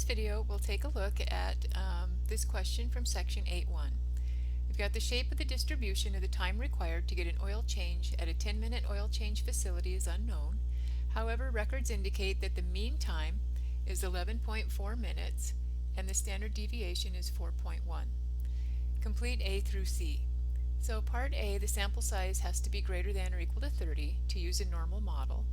video, we'll take a look at this question from section 8.1. We've got the shape of the distribution of the time required to get an oil change at a 10-minute oil change facility is unknown. However, records indicate that the mean time is 11.4 minutes and the standard deviation is 4.1. Complete A through C. So part A, the sample size has to be greater than or equal to 30 to use a normal model.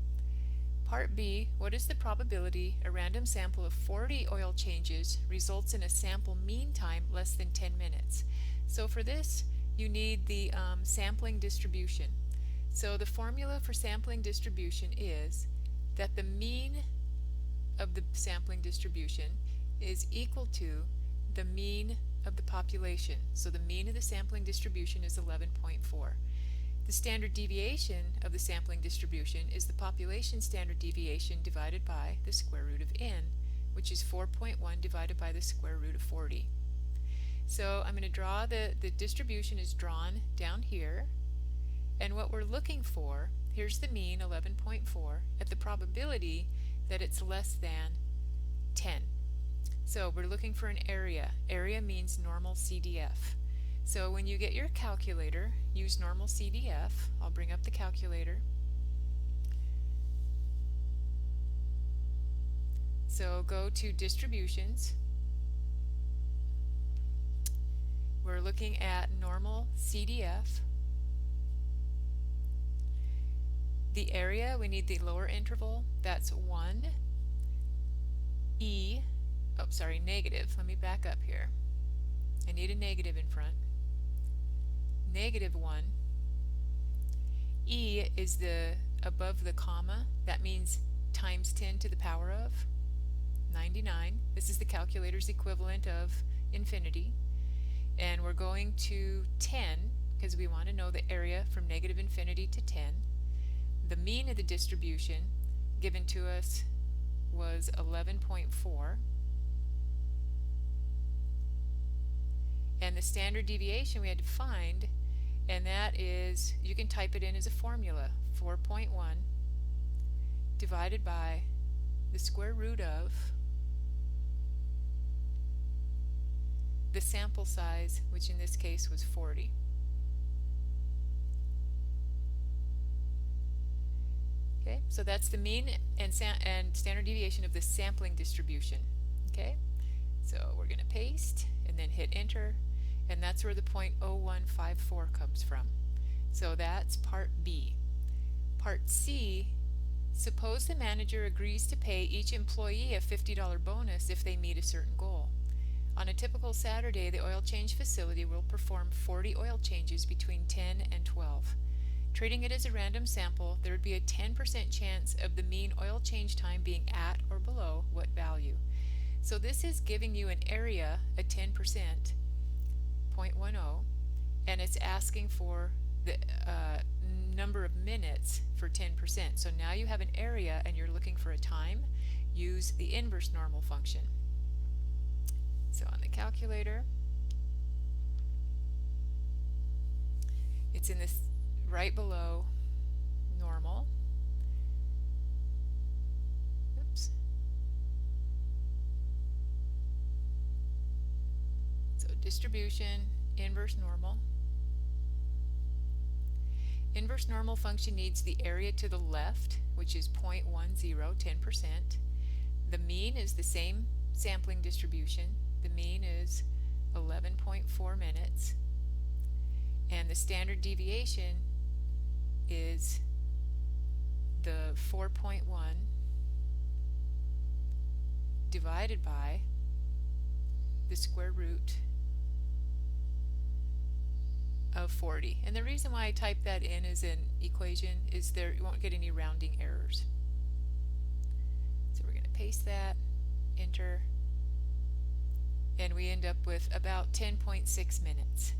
Part B, what is the probability a random sample of 40 oil changes results in a sample mean time less than 10 minutes? So for this, you need the sampling distribution. So the formula for sampling distribution is that the mean of the sampling distribution is equal to the mean of the population. So the mean of the sampling distribution is 11.4. The standard deviation of the sampling distribution is the population standard deviation divided by the square root of n, which is 4.1 divided by the square root of 40. So I'm going to draw the distribution is drawn down here, and what we're looking for, here's the mean 11.4 at the probability that it's less than 10. So we're looking for an area. Area means normal CDF. So when you get your calculator, use normal CDF. I'll bring up the calculator. So go to distributions. We're looking at normal CDF. The area, we need the lower interval. That's 1. Negative. Let me back up here. I need a negative in front. Negative 1. E is the above the comma. That means times 10 to the power of 99. This is the calculator's equivalent of infinity. And we're going to 10 because we want to know the area from negative infinity to 10. The mean of the distribution given to us was 11.4. And the standard deviation we had to find, and that is, you can type it in as a formula, 4.1 divided by the square root of the sample size, which in this case was 40. Okay, so that's the mean and standard deviation of the sampling distribution. Okay, so we're going to paste and then hit enter, and that's where the 0.0154 comes from. So that's part B. Part C, suppose the manager agrees to pay each employee a $50 bonus if they meet a certain goal. On a typical Saturday, the oil change facility will perform 40 oil changes between 10 and 12. Treating it as a random sample, there would be a 10% chance of the mean oil change time being at or below what value. So this is giving you an area, a 10%, 0.10, and it's asking for the number of minutes for 10%. So now you have an area and you're looking for a time. Use the inverse normal function. So on the calculator, it's in this right below normal. Oops. So distribution, inverse normal. Inverse normal function needs the area to the left, which is 0.10, 10%. The mean is the same sampling distribution. The mean is 11.4 minutes. And the standard deviation is the 4.1 divided by the square root of 40. And the reason why I type that in as an equation is there you won't get any rounding errors. So we're going to paste that, enter, and we end up with about 10.6 minutes.